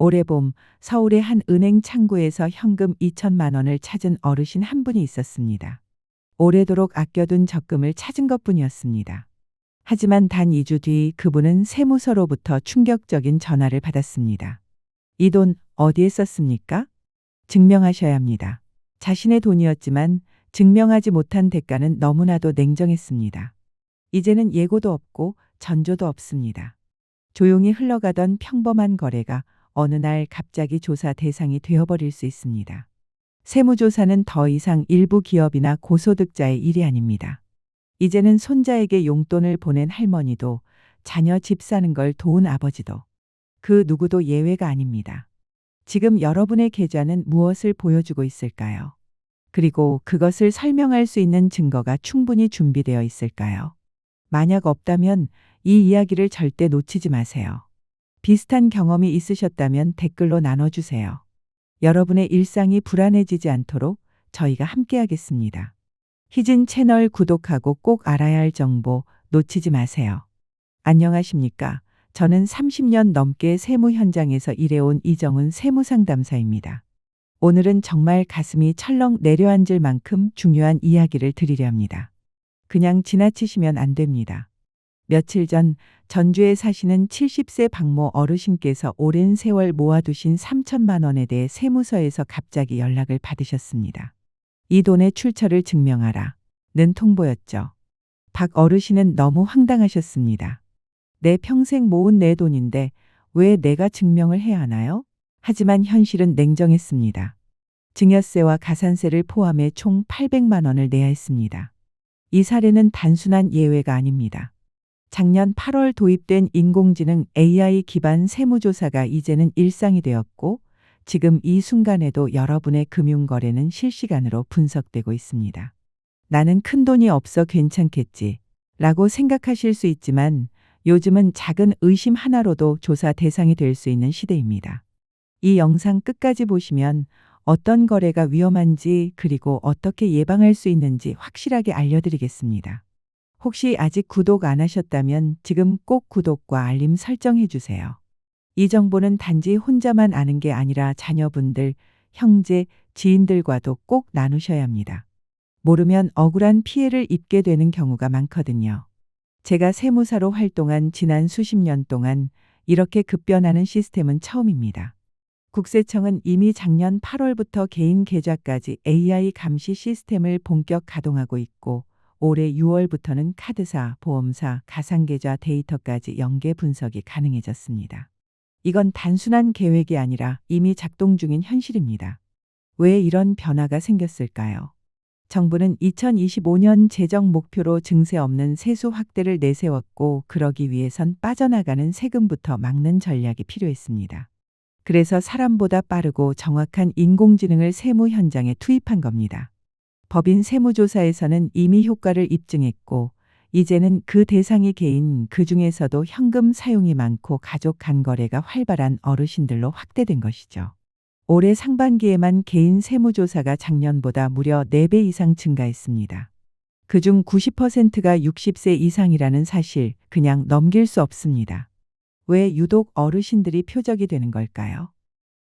올해 봄 서울의 한 은행 창구에서 현금 2천만 원을 찾은 어르신 한 분이 있었습니다. 오래도록 아껴둔 적금을 찾은 것뿐이었습니다. 하지만 단 2주 뒤 그분은 세무서로부터 충격적인 전화를 받았습니다. 이 돈 어디에 썼습니까? 증명하셔야 합니다. 자신의 돈이었지만 증명하지 못한 대가는 너무나도 냉정했습니다. 이제는 예고도 없고 전조도 없습니다. 조용히 흘러가던 평범한 거래가 어느 날 갑자기 조사 대상이 되어버릴 수 있습니다. 세무조사는 더 이상 일부 기업이나 고소득자의 일이 아닙니다. 이제는 손자에게 용돈을 보낸 할머니도 자녀 집 사는 걸 도운 아버지도 그 누구도 예외가 아닙니다. 지금 여러분의 계좌는 무엇을 보여주고 있을까요? 그리고 그것을 설명할 수 있는 증거가 충분히 준비되어 있을까요? 만약 없다면 이 이야기를 절대 놓치지 마세요. 비슷한 경험이 있으셨다면 댓글로 나눠주세요. 여러분의 일상이 불안해지지 않도록 저희가 함께하겠습니다. 희진 채널 구독하고 꼭 알아야 할 정보 놓치지 마세요. 안녕하십니까? 저는 30년 넘게 세무 현장에서 일해온 이정은 세무상담사입니다. 오늘은 정말 가슴이 철렁 내려앉을 만큼 중요한 이야기를 드리려 합니다. 그냥 지나치시면 안 됩니다. 며칠 전 전주에 사시는 70세 박모 어르신께서 오랜 세월 모아두신 3천만 원에 대해 세무서에서 갑자기 연락을 받으셨습니다. 이 돈의 출처를 증명하라 는 통보였죠. 박 어르신은 너무 황당하셨습니다. 내 평생 모은 내 돈인데 왜 내가 증명을 해야 하나요? 하지만 현실은 냉정했습니다. 증여세와 가산세를 포함해 총 800만 원을 내야 했습니다. 이 사례는 단순한 예외가 아닙니다. 작년 8월 도입된 인공지능 AI 기반 세무조사가 이제는 일상이 되었고 지금 이 순간에도 여러분의 금융거래는 실시간으로 분석되고 있습니다. 나는 큰돈이 없어 괜찮겠지 라고 생각하실 수 있지만 요즘은 작은 의심 하나로도 조사 대상이 될 수 있는 시대입니다. 이 영상 끝까지 보시면 어떤 거래가 위험한지 그리고 어떻게 예방할 수 있는지 확실하게 알려드리겠습니다. 혹시 아직 구독 안 하셨다면 지금 꼭 구독과 알림 설정해 주세요. 이 정보는 단지 혼자만 아는 게 아니라 자녀분들, 형제, 지인들과도 꼭 나누셔야 합니다. 모르면 억울한 피해를 입게 되는 경우가 많거든요. 제가 세무사로 활동한 지난 수십 년 동안 이렇게 급변하는 시스템은 처음입니다. 국세청은 이미 작년 8월부터 개인 계좌까지 AI 감시 시스템을 본격 가동하고 있고 올해 6월부터는 카드사, 보험사, 가상계좌 데이터까지 연계 분석이 가능해졌습니다. 이건 단순한 계획이 아니라 이미 작동 중인 현실입니다. 왜 이런 변화가 생겼을까요? 정부는 2025년 재정 목표로 증세 없는 세수 확대를 내세웠고 그러기 위해선 빠져나가는 세금부터 막는 전략이 필요했습니다. 그래서 사람보다 빠르고 정확한 인공지능을 세무 현장에 투입한 겁니다. 법인 세무조사에서는 이미 효과를 입증했고 이제는 그 대상이 개인 그중에서도 현금 사용이 많고 가족 간 거래가 활발한 어르신들로 확대된 것이죠. 올해 상반기에만 개인 세무조사가 작년보다 무려 4배 이상 증가했습니다. 그중 90%가 60세 이상이라는 사실 그냥 넘길 수 없습니다. 왜 유독 어르신들이 표적이 되는 걸까요?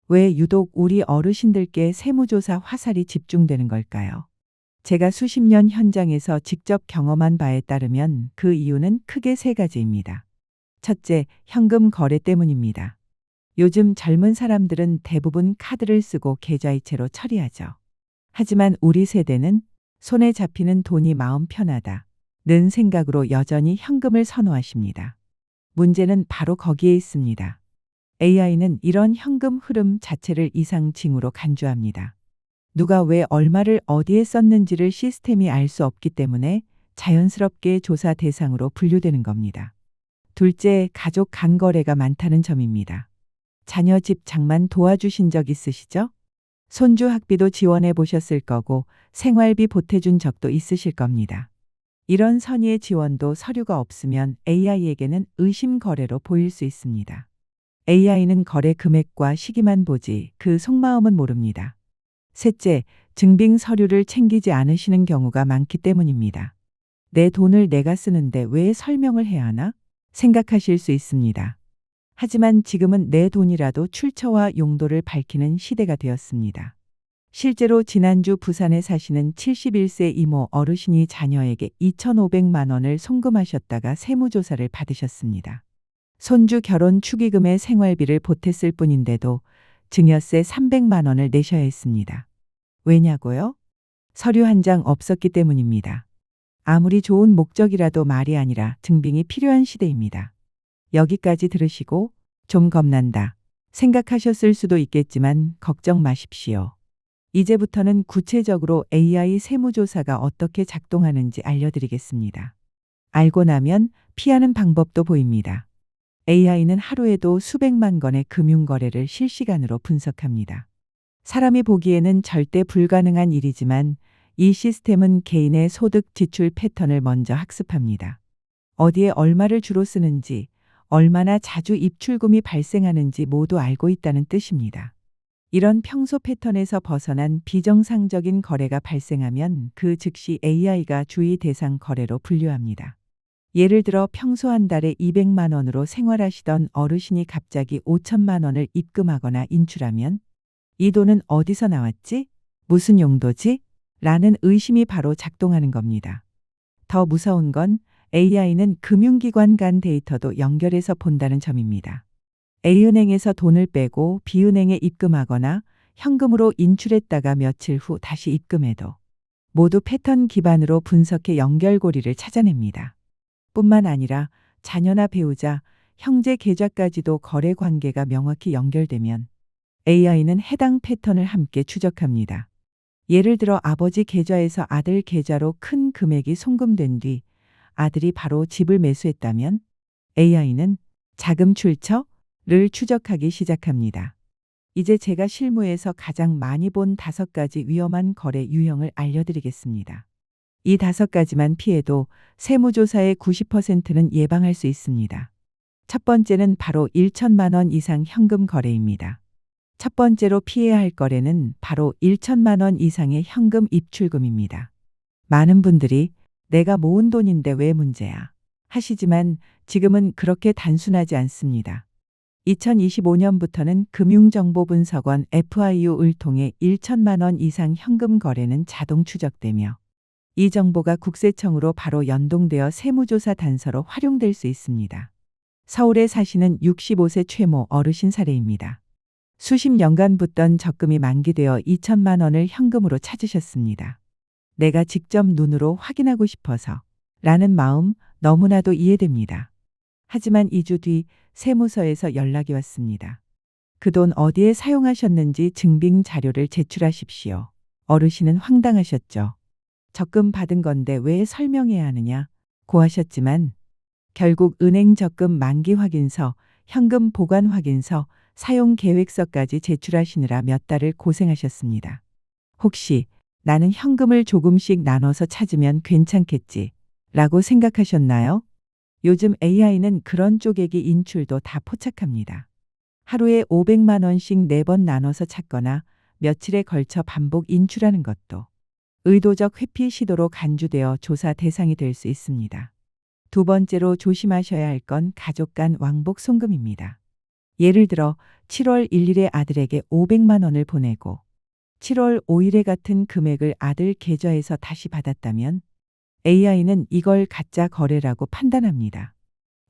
왜 유독 우리 어르신들께 세무조사 화살이 집중되는 걸까요? 제가 수십 년 현장에서 직접 경험한 바에 따르면 그 이유는 크게 3가지입니다. 첫째, 현금 거래 때문입니다. 요즘 젊은 사람들은 대부분 카드를 쓰고 계좌이체로 처리하죠. 하지만 우리 세대는 손에 잡히는 돈이 마음 편하다는 생각으로 여전히 현금을 선호하십니다. 문제는 바로 거기에 있습니다. AI는 이런 현금 흐름 자체를 이상 징후로 간주합니다. 누가 왜 얼마를 어디에 썼는지를 시스템이 알 수 없기 때문에 자연스럽게 조사 대상으로 분류되는 겁니다. 둘째, 가족 간 거래가 많다는 점입니다. 자녀 집 장만 도와주신 적 있으시죠? 손주 학비도 지원해 보셨을 거고 생활비 보태준 적도 있으실 겁니다. 이런 선의의 지원도 서류가 없으면 AI에게는 의심 거래로 보일 수 있습니다. AI는 거래 금액과 시기만 보지 그 속마음은 모릅니다. 셋째, 증빙 서류를 챙기지 않으시는 경우가 많기 때문입니다. 내 돈을 내가 쓰는데 왜 설명을 해야 하나? 생각하실 수 있습니다. 하지만 지금은 내 돈이라도 출처와 용도를 밝히는 시대가 되었습니다. 실제로 지난주 부산에 사시는 71세 이모 어르신이 자녀에게 2,500만 원을 송금하셨다가 세무조사를 받으셨습니다. 손주 결혼 축의금에 생활비를 보탰을 뿐인데도 증여세 300만 원을 내셔야 했습니다. 왜냐고요? 서류 한 장 없었기 때문입니다. 아무리 좋은 목적이라도 말이 아니라 증빙이 필요한 시대입니다. 여기까지 들으시고 좀 겁난다 생각하셨을 수도 있겠지만 걱정 마십시오. 이제부터는 구체적으로 AI 세무조사가 어떻게 작동하는지 알려드리겠습니다. 알고 나면 피하는 방법도 보입니다. AI는 하루에도 수백만 건의 금융거래를 실시간으로 분석합니다. 사람이 보기에는 절대 불가능한 일이지만 이 시스템은 개인의 소득 지출 패턴을 먼저 학습합니다. 어디에 얼마를 주로 쓰는지, 얼마나 자주 입출금이 발생하는지 모두 알고 있다는 뜻입니다. 이런 평소 패턴에서 벗어난 비정상적인 거래가 발생하면 그 즉시 AI가 주의 대상 거래로 분류합니다. 예를 들어 평소 한 달에 200만 원으로 생활하시던 어르신이 갑자기 5천만 원을 입금하거나 인출하면 이 돈은 어디서 나왔지? 무슨 용도지? 라는 의심이 바로 작동하는 겁니다. 더 무서운 건 AI는 금융기관 간 데이터도 연결해서 본다는 점입니다. A은행에서 돈을 빼고 B은행에 입금하거나 현금으로 인출했다가 며칠 후 다시 입금해도 모두 패턴 기반으로 분석해 연결고리를 찾아냅니다. 뿐만 아니라 자녀나 배우자, 형제 계좌까지도 거래 관계가 명확히 연결되면 AI는 해당 패턴을 함께 추적합니다. 예를 들어 아버지 계좌에서 아들 계좌로 큰 금액이 송금된 뒤 아들이 바로 집을 매수했다면 AI는 자금 출처를 추적하기 시작합니다. 이제 제가 실무에서 가장 많이 본 5가지 위험한 거래 유형을 알려드리겠습니다. 이 5가지만 피해도 세무조사의 90%는 예방할 수 있습니다. 첫 번째는 바로 1천만 원 이상 현금 거래입니다. 첫 번째로 피해야 할 거래는 바로 1천만 원 이상의 현금 입출금입니다. 많은 분들이 내가 모은 돈인데 왜 문제야? 하시지만 지금은 그렇게 단순하지 않습니다. 2025년부터는 금융정보분석원 FIU를 통해 1천만 원 이상 현금 거래는 자동 추적되며 이 정보가 국세청으로 바로 연동되어 세무조사 단서로 활용될 수 있습니다. 서울에 사시는 65세 최모 어르신 사례입니다. 수십 년간 붙던 적금이 만기되어 2천만 원을 현금으로 찾으셨습니다. 내가 직접 눈으로 확인하고 싶어서 라는 마음 너무나도 이해됩니다. 하지만 2주 뒤 세무서에서 연락이 왔습니다. 그 돈 어디에 사용하셨는지 증빙 자료를 제출하십시오. 어르신은 황당하셨죠. 적금 받은 건데 왜 설명해야 하느냐 고 하셨지만 결국 은행 적금 만기 확인서, 현금 보관 확인서, 사용 계획서까지 제출하시느라 몇 달을 고생하셨습니다. 혹시 나는 현금을 조금씩 나눠서 찾으면 괜찮겠지 라고 생각하셨나요? 요즘 AI는 그런 쪼개기 인출도 다 포착합니다. 하루에 500만 원씩 4번 나눠서 찾거나 며칠에 걸쳐 반복 인출하는 것도 의도적 회피 시도로 간주되어 조사 대상이 될 수 있습니다. 두 번째로 조심하셔야 할 건 가족 간 왕복 송금입니다. 예를 들어 7월 1일에 아들에게 500만 원을 보내고 7월 5일에 같은 금액을 아들 계좌에서 다시 받았다면 AI는 이걸 가짜 거래라고 판단합니다.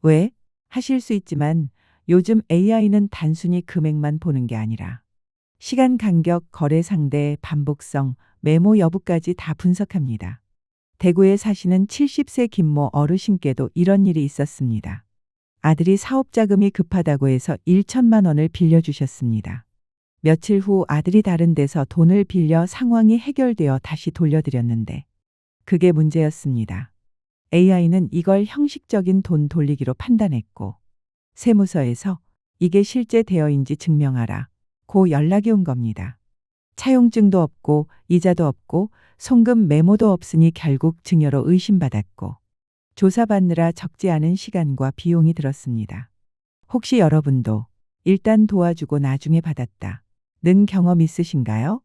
왜? 하실 수 있지만 요즘 AI는 단순히 금액만 보는 게 아니라 시간 간격, 거래 상대, 반복성, 메모 여부까지 다 분석합니다. 대구에 사시는 70세 김모 어르신께도 이런 일이 있었습니다. 아들이 사업 자금이 급하다고 해서 1천만 원을 빌려주셨습니다. 며칠 후 아들이 다른 데서 돈을 빌려 상황이 해결되어 다시 돌려드렸는데 그게 문제였습니다. AI는 이걸 형식적인 돈 돌리기로 판단했고 세무서에서 이게 실제 대여인지 증명하라 고 연락이 온 겁니다. 차용증도 없고 이자도 없고 송금 메모도 없으니 결국 증여로 의심받았고 조사받느라 적지 않은 시간과 비용이 들었습니다. 혹시 여러분도 일단 도와주고 나중에 받았다 는 경험 있으신가요?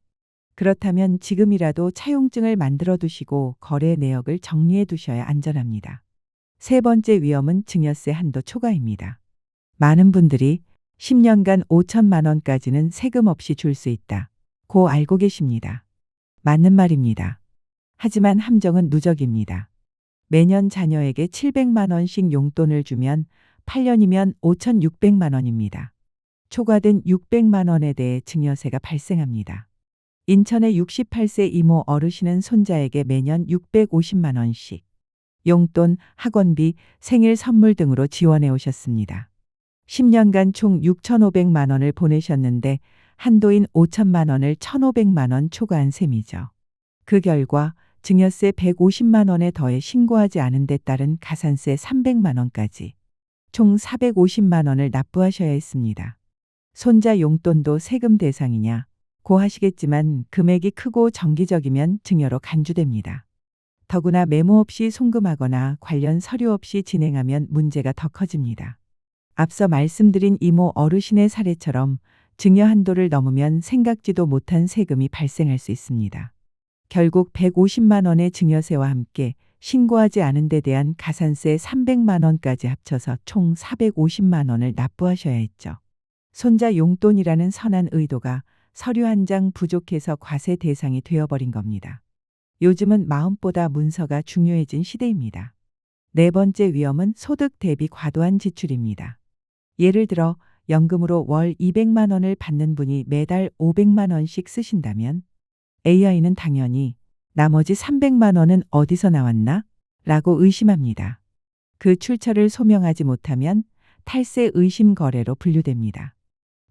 그렇다면 지금이라도 차용증을 만들어 두시고 거래 내역을 정리해 두셔야 안전합니다. 세 번째 위험은 증여세 한도 초과입니다. 많은 분들이 10년간 5천만 원까지는 세금 없이 줄 수 있다. 고 알고 계십니다. 맞는 말입니다. 하지만 함정은 누적입니다. 매년 자녀에게 700만 원씩 용돈을 주면 8년이면 5,600만 원입니다. 초과된 600만 원에 대해 증여세가 발생합니다. 인천의 68세 이모 어르신은 손자에게 매년 650만 원씩 용돈, 학원비, 생일 선물 등으로 지원해 오셨습니다. 10년간 총 6,500만 원을 보내셨는데 한도인 5천만 원을 1,500만 원 초과한 셈이죠. 그 결과 증여세 150만 원에 더해 신고하지 않은 데 따른 가산세 300만 원까지 총 450만 원을 납부하셔야 했습니다. 손자 용돈도 세금 대상이냐? 고 하시겠지만 금액이 크고 정기적이면 증여로 간주됩니다. 더구나 메모 없이 송금하거나 관련 서류 없이 진행하면 문제가 더 커집니다. 앞서 말씀드린 이모 어르신의 사례처럼 증여 한도를 넘으면 생각지도 못한 세금이 발생할 수 있습니다. 결국 150만 원의 증여세와 함께 신고하지 않은 데 대한 가산세 300만 원까지 합쳐서 총 450만 원을 납부하셔야 했죠. 손자 용돈이라는 선한 의도가 서류 한 장 부족해서 과세 대상이 되어버린 겁니다. 요즘은 마음보다 문서가 중요해진 시대입니다. 네 번째 위험은 소득 대비 과도한 지출입니다. 예를 들어 연금으로 월 200만 원을 받는 분이 매달 500만 원씩 쓰신다면 AI는 당연히 나머지 300만 원은 어디서 나왔나? 라고 의심합니다. 그 출처를 소명하지 못하면 탈세 의심 거래로 분류됩니다.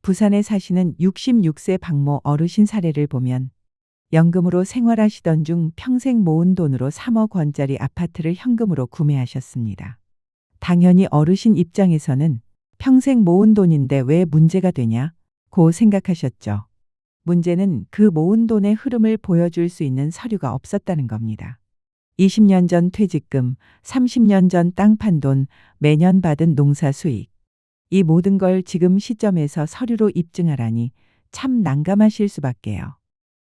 부산에 사시는 66세 박모 어르신 사례를 보면 연금으로 생활하시던 중 평생 모은 돈으로 3억 원짜리 아파트를 현금으로 구매하셨습니다. 당연히 어르신 입장에서는 평생 모은 돈인데 왜 문제가 되냐고 생각하셨죠. 문제는 그 모은 돈의 흐름을 보여줄 수 있는 서류가 없었다는 겁니다. 20년 전 퇴직금, 30년 전 땅 판 돈, 매년 받은 농사 수익. 이 모든 걸 지금 시점에서 서류로 입증하라니 참 난감하실 수밖에요.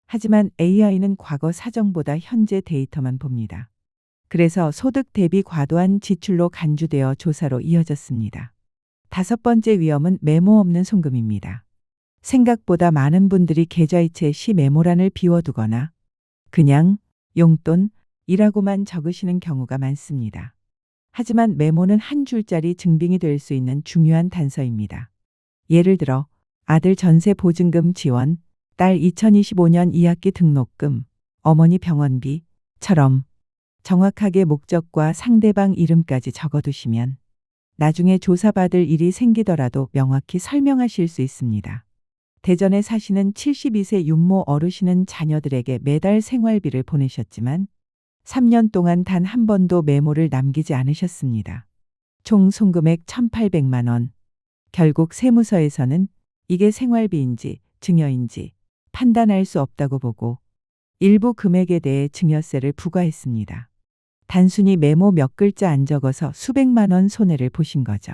하지만 AI는 과거 사정보다 현재 데이터만 봅니다. 그래서 소득 대비 과도한 지출로 간주되어 조사로 이어졌습니다. 다섯 번째 위험은 메모 없는 송금입니다. 생각보다 많은 분들이 계좌이체 시 메모란을 비워두거나 그냥 용돈이라고만 적으시는 경우가 많습니다. 하지만 메모는 한 줄짜리 증빙이 될 수 있는 중요한 단서입니다. 예를 들어 아들 전세 보증금 지원, 딸 2025년 2학기 등록금, 어머니 병원비처럼 정확하게 목적과 상대방 이름까지 적어두시면 나중에 조사받을 일이 생기더라도 명확히 설명하실 수 있습니다. 대전에 사시는 72세 윤모 어르신은 자녀들에게 매달 생활비를 보내셨지만 3년 동안 단 한 번도 메모를 남기지 않으셨습니다. 총 송금액 1,800만 원. 결국 세무서에서는 이게 생활비인지 증여인지 판단할 수 없다고 보고 일부 금액에 대해 증여세를 부과했습니다. 단순히 메모 몇 글자 안 적어서 수백만 원 손해를 보신 거죠.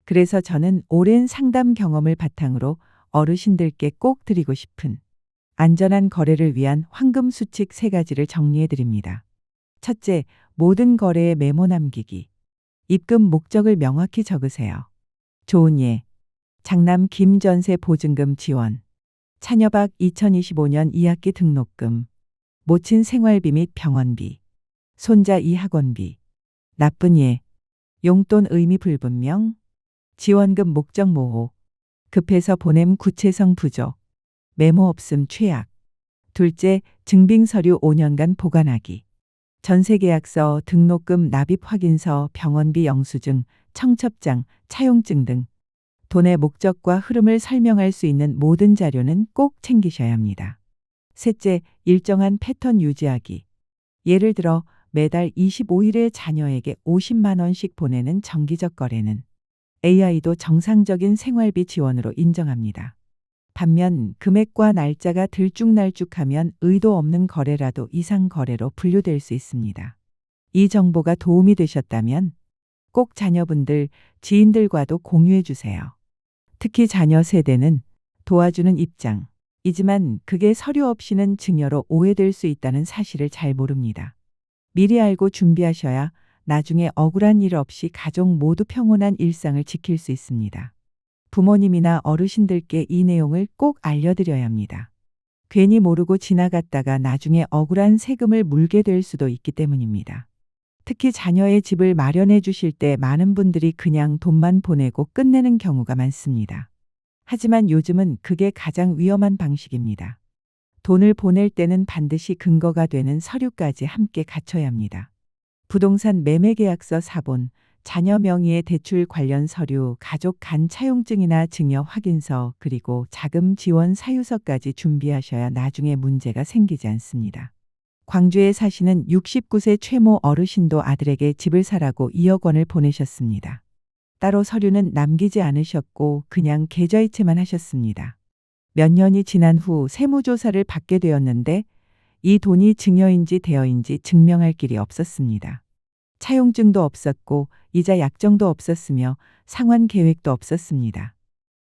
그래서 저는 오랜 상담 경험을 바탕으로 어르신들께 꼭 드리고 싶은 안전한 거래를 위한 황금 수칙 3가지를 정리해 드립니다. 첫째, 모든 거래에 메모 남기기. 입금 목적을 명확히 적으세요. 좋은 예, 장남 김 전세 보증금 지원, 차녀박 2025년 2학기 등록금, 모친 생활비 및 병원비, 손자 2학원비, 나쁜 예, 용돈 의미 불분명, 지원금 목적 모호, 급해서 보냄 구체성 부족, 메모 없음 최악. 둘째, 증빙서류 5년간 보관하기. 전세계약서, 등록금 납입 확인서, 병원비 영수증, 청첩장, 차용증 등 돈의 목적과 흐름을 설명할 수 있는 모든 자료는 꼭 챙기셔야 합니다. 셋째, 일정한 패턴 유지하기. 예를 들어 매달 25일에 자녀에게 50만 원씩 보내는 정기적 거래는 AI도 정상적인 생활비 지원으로 인정합니다. 반면 금액과 날짜가 들쭉날쭉하면 의도 없는 거래라도 이상 거래로 분류될 수 있습니다. 이 정보가 도움이 되셨다면 꼭 자녀분들, 지인들과도 공유해 주세요. 특히 자녀 세대는 도와주는 입장이지만 그게 서류 없이는 증여로 오해될 수 있다는 사실을 잘 모릅니다. 미리 알고 준비하셔야 나중에 억울한 일 없이 가족 모두 평온한 일상을 지킬 수 있습니다. 부모님이나 어르신들께 이 내용을 꼭 알려드려야 합니다. 괜히 모르고 지나갔다가 나중에 억울한 세금을 물게 될 수도 있기 때문입니다. 특히 자녀의 집을 마련해 주실 때 많은 분들이 그냥 돈만 보내고 끝내는 경우가 많습니다. 하지만 요즘은 그게 가장 위험한 방식입니다. 돈을 보낼 때는 반드시 근거가 되는 서류까지 함께 갖춰야 합니다. 부동산 매매계약서 사본, 자녀 명의의 대출 관련 서류, 가족 간 차용증이나 증여 확인서, 그리고 자금 지원 사유서까지 준비하셔야 나중에 문제가 생기지 않습니다. 광주에 사시는 69세 최모 어르신도 아들에게 집을 사라고 2억 원을 보내셨습니다. 따로 서류는 남기지 않으셨고 그냥 계좌이체만 하셨습니다. 몇 년이 지난 후 세무조사를 받게 되었는데 이 돈이 증여인지 대여인지 증명할 길이 없었습니다. 차용증도 없었고 이자 약정도 없었으며 상환 계획도 없었습니다.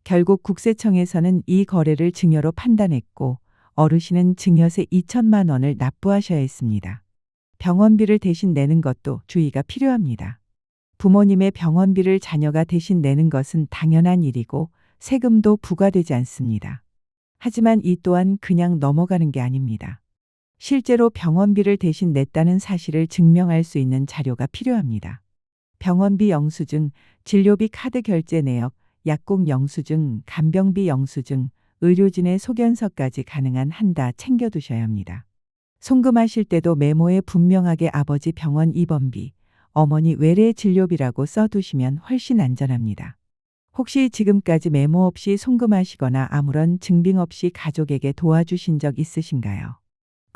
결국 국세청에서는 이 거래를 증여로 판단했고 어르신은 증여세 2천만 원을 납부하셔야 했습니다. 병원비를 대신 내는 것도 주의가 필요합니다. 부모님의 병원비를 자녀가 대신 내는 것은 당연한 일이고 세금도 부과되지 않습니다. 하지만 이 또한 그냥 넘어가는 게 아닙니다. 실제로 병원비를 대신 냈다는 사실을 증명할 수 있는 자료가 필요합니다. 병원비 영수증, 진료비 카드 결제 내역, 약국 영수증, 간병비 영수증, 의료진의 소견서까지 가능한 한 다 챙겨두셔야 합니다. 송금하실 때도 메모에 분명하게 아버지 병원 입원비, 어머니 외래 진료비라고 써두시면 훨씬 안전합니다. 혹시 지금까지 메모 없이 송금하시거나 아무런 증빙 없이 가족에게 도와주신 적 있으신가요?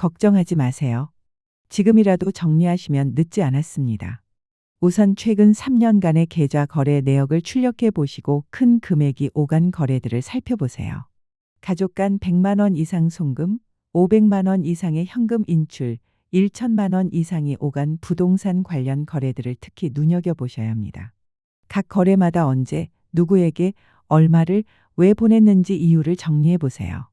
걱정하지 마세요. 지금이라도 정리하시면 늦지 않았습니다. 우선 최근 3년간의 계좌 거래 내역을 출력해 보시고 큰 금액이 오간 거래들을 살펴보세요. 가족 간 100만 원 이상 송금, 500만 원 이상의 현금 인출, 1천만 원 이상이 오간 부동산 관련 거래들을 특히 눈여겨보셔야 합니다. 각 거래마다 언제, 누구에게, 얼마를, 왜 보냈는지 이유를 정리해 보세요.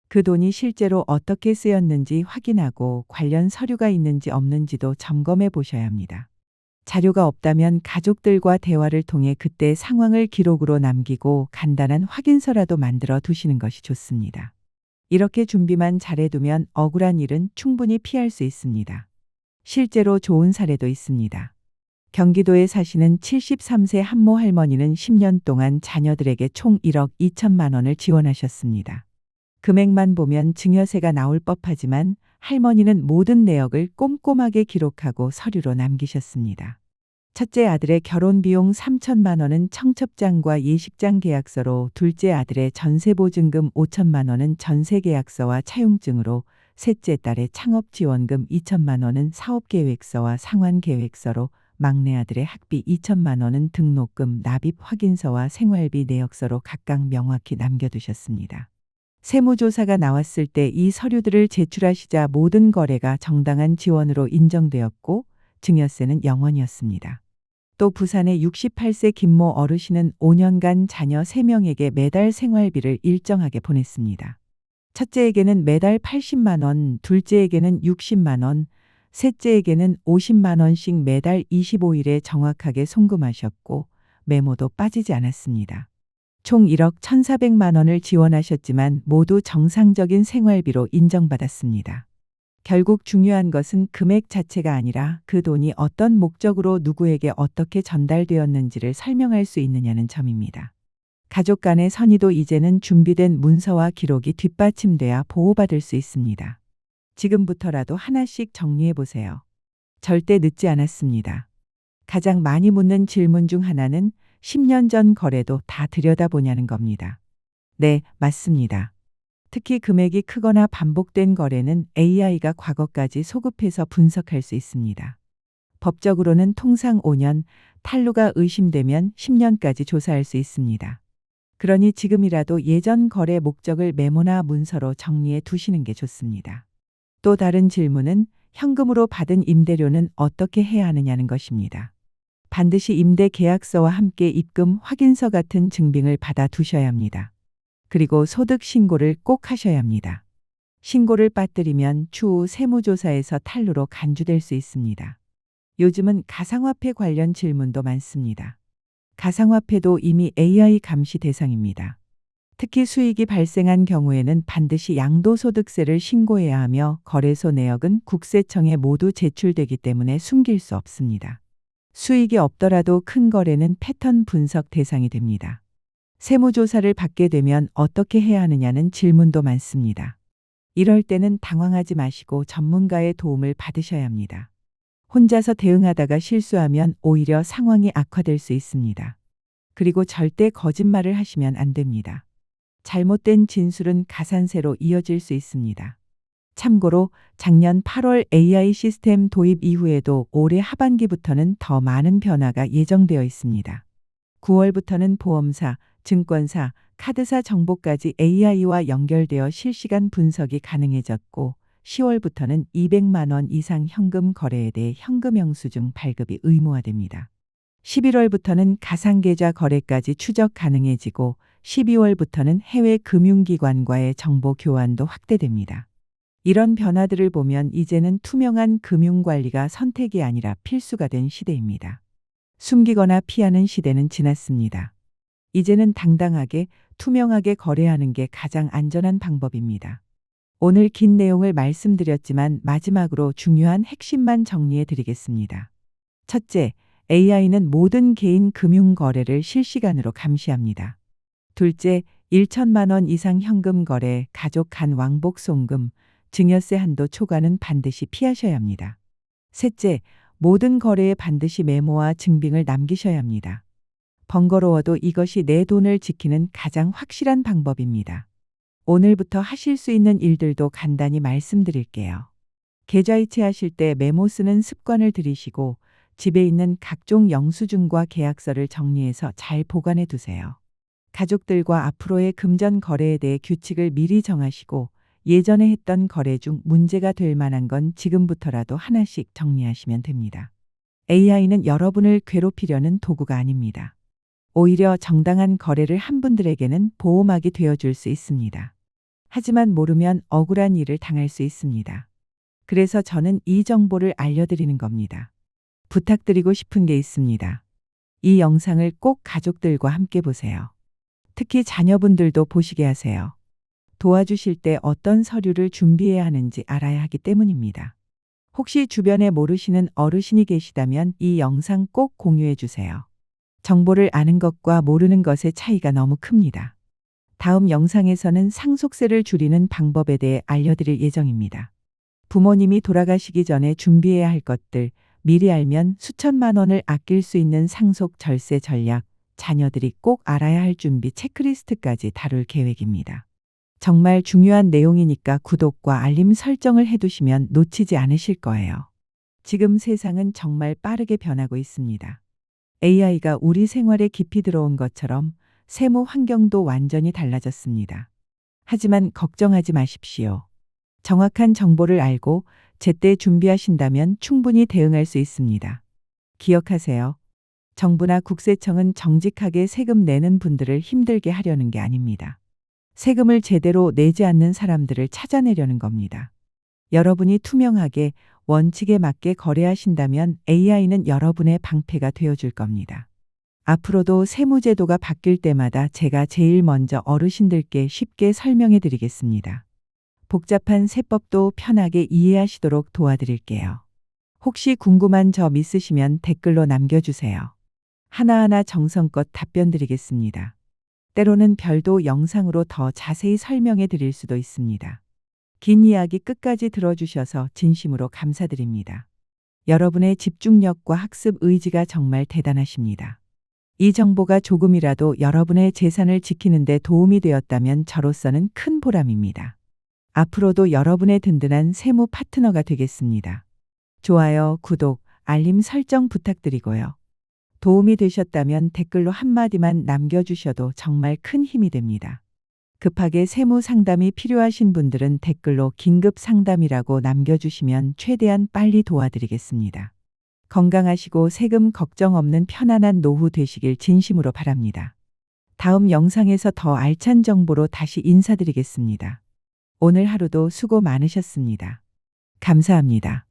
그 돈이 실제로 어떻게 쓰였는지 확인하고 관련 서류가 있는지 없는지도 점검해 보셔야 합니다. 자료가 없다면 가족들과 대화를 통해 그때 상황을 기록으로 남기고 간단한 확인서라도 만들어 두시는 것이 좋습니다. 이렇게 준비만 잘해두면 억울한 일은 충분히 피할 수 있습니다. 실제로 좋은 사례도 있습니다. 경기도에 사시는 73세 한모 할머니는 10년 동안 자녀들에게 총 1억 2천만 원을 지원하셨습니다. 금액만 보면 증여세가 나올 법하지만 할머니는 모든 내역을 꼼꼼하게 기록하고 서류로 남기셨습니다. 첫째 아들의 결혼 비용 3천만 원은 청첩장과 예식장 계약서로, 둘째 아들의 전세보증금 5천만 원은 전세계약서와 차용증으로, 셋째 딸의 창업지원금 2천만 원은 사업계획서와 상환계획서로, 막내 아들의 학비 2천만 원은 등록금, 납입 확인서와 생활비 내역서로 각각 명확히 남겨두셨습니다. 세무조사가 나왔을 때 이 서류들을 제출하시자 모든 거래가 정당한 지원으로 인정되었고 증여세는 0원이었습니다. 또 부산의 68세 김모 어르신은 5년간 자녀 3명에게 매달 생활비를 일정하게 보냈습니다. 첫째에게는 매달 80만 원, 둘째에게는 60만 원, 셋째에게는 50만 원씩 매달 25일에 정확하게 송금하셨고 메모도 빠지지 않았습니다. 총 1억 1,400만 원을 지원하셨지만 모두 정상적인 생활비로 인정받았습니다. 결국 중요한 것은 금액 자체가 아니라 그 돈이 어떤 목적으로 누구에게 어떻게 전달되었는지를 설명할 수 있느냐는 점입니다. 가족 간의 선의도 이제는 준비된 문서와 기록이 뒷받침돼야 보호받을 수 있습니다. 지금부터라도 하나씩 정리해 보세요. 절대 늦지 않았습니다. 가장 많이 묻는 질문 중 하나는 10년 전 거래도 다 들여다보냐는 겁니다. 네, 맞습니다. 특히 금액이 크거나 반복된 거래는 AI가 과거까지 소급해서 분석할 수 있습니다. 법적으로는 통상 5년, 탈루가 의심되면 10년까지 조사할 수 있습니다. 그러니 지금이라도 예전 거래 목적을 메모나 문서로 정리해 두시는 게 좋습니다. 또 다른 질문은 현금으로 받은 임대료는 어떻게 해야 하느냐는 것입니다. 반드시 임대 계약서와 함께 입금 확인서 같은 증빙을 받아 두셔야 합니다. 그리고 소득 신고를 꼭 하셔야 합니다. 신고를 빠뜨리면 추후 세무조사에서 탈루로 간주될 수 있습니다. 요즘은 가상화폐 관련 질문도 많습니다. 가상화폐도 이미 AI 감시 대상입니다. 특히 수익이 발생한 경우에는 반드시 양도소득세를 신고해야 하며 거래소 내역은 국세청에 모두 제출되기 때문에 숨길 수 없습니다. 수익이 없더라도 큰 거래는 패턴 분석 대상이 됩니다. 세무조사를 받게 되면 어떻게 해야 하느냐는 질문도 많습니다. 이럴 때는 당황하지 마시고 전문가의 도움을 받으셔야 합니다. 혼자서 대응하다가 실수하면 오히려 상황이 악화될 수 있습니다. 그리고 절대 거짓말을 하시면 안 됩니다. 잘못된 진술은 가산세로 이어질 수 있습니다. 참고로 작년 8월 AI 시스템 도입 이후에도 올해 하반기부터는 더 많은 변화가 예정되어 있습니다. 9월부터는 보험사, 증권사, 카드사 정보까지 AI와 연결되어 실시간 분석이 가능해졌고 10월부터는 200만 원 이상 현금 거래에 대해 현금 영수증 발급이 의무화됩니다. 11월부터는 가상계좌 거래까지 추적 가능해지고 12월부터는 해외 금융기관과의 정보 교환도 확대됩니다. 이런 변화들을 보면 이제는 투명한 금융관리가 선택이 아니라 필수가 된 시대입니다. 숨기거나 피하는 시대는 지났습니다. 이제는 당당하게 투명하게 거래하는 게 가장 안전한 방법입니다. 오늘 긴 내용을 말씀드렸지만 마지막으로 중요한 핵심만 정리해 드리겠습니다. 첫째, AI는 모든 개인 금융 거래를 실시간으로 감시합니다. 둘째, 1천만 원 이상 현금 거래, 가족 간 왕복 송금, 증여세 한도 초과는 반드시 피하셔야 합니다. 셋째, 모든 거래에 반드시 메모와 증빙을 남기셔야 합니다. 번거로워도 이것이 내 돈을 지키는 가장 확실한 방법입니다. 오늘부터 하실 수 있는 일들도 간단히 말씀드릴게요. 계좌 이체하실 때 메모 쓰는 습관을 들이시고 집에 있는 각종 영수증과 계약서를 정리해서 잘 보관해 두세요. 가족들과 앞으로의 금전 거래에 대해 규칙을 미리 정하시고 예전에 했던 거래 중 문제가 될 만한 건 지금부터라도 하나씩 정리하시면 됩니다. AI는 여러분을 괴롭히려는 도구가 아닙니다. 오히려 정당한 거래를 한 분들에게는 보호막이 되어줄 수 있습니다. 하지만 모르면 억울한 일을 당할 수 있습니다. 그래서 저는 이 정보를 알려드리는 겁니다. 부탁드리고 싶은 게 있습니다. 이 영상을 꼭 가족들과 함께 보세요. 특히 자녀분들도 보시게 하세요. 도와주실 때 어떤 서류를 준비해야 하는지 알아야 하기 때문입니다. 혹시 주변에 모르시는 어르신이 계시다면 이 영상 꼭 공유해 주세요. 정보를 아는 것과 모르는 것의 차이가 너무 큽니다. 다음 영상에서는 상속세를 줄이는 방법에 대해 알려드릴 예정입니다. 부모님이 돌아가시기 전에 준비해야 할 것들, 미리 알면 수천만 원을 아낄 수 있는 상속 절세 전략, 자녀들이 꼭 알아야 할 준비 체크리스트까지 다룰 계획입니다. 정말 중요한 내용이니까 구독과 알림 설정을 해두시면 놓치지 않으실 거예요. 지금 세상은 정말 빠르게 변하고 있습니다. AI가 우리 생활에 깊이 들어온 것처럼 세무 환경도 완전히 달라졌습니다. 하지만 걱정하지 마십시오. 정확한 정보를 알고 제때 준비하신다면 충분히 대응할 수 있습니다. 기억하세요. 정부나 국세청은 정직하게 세금 내는 분들을 힘들게 하려는 게 아닙니다. 세금을 제대로 내지 않는 사람들을 찾아내려는 겁니다. 여러분이 투명하게 원칙에 맞게 거래하신다면 AI는 여러분의 방패가 되어줄 겁니다. 앞으로도 세무제도가 바뀔 때마다 제가 제일 먼저 어르신들께 쉽게 설명해 드리겠습니다. 복잡한 세법도 편하게 이해하시도록 도와드릴게요. 혹시 궁금한 점 있으시면 댓글로 남겨주세요. 하나하나 정성껏 답변 드리겠습니다. 때로는 별도 영상으로 더 자세히 설명해 드릴 수도 있습니다. 긴 이야기 끝까지 들어주셔서 진심으로 감사드립니다. 여러분의 집중력과 학습 의지가 정말 대단하십니다. 이 정보가 조금이라도 여러분의 재산을 지키는 데 도움이 되었다면 저로서는 큰 보람입니다. 앞으로도 여러분의 든든한 세무 파트너가 되겠습니다. 좋아요, 구독, 알림 설정 부탁드리고요. 도움이 되셨다면 댓글로 한마디만 남겨주셔도 정말 큰 힘이 됩니다. 급하게 세무 상담이 필요하신 분들은 댓글로 긴급 상담이라고 남겨주시면 최대한 빨리 도와드리겠습니다. 건강하시고 세금 걱정 없는 편안한 노후 되시길 진심으로 바랍니다. 다음 영상에서 더 알찬 정보로 다시 인사드리겠습니다. 오늘 하루도 수고 많으셨습니다. 감사합니다.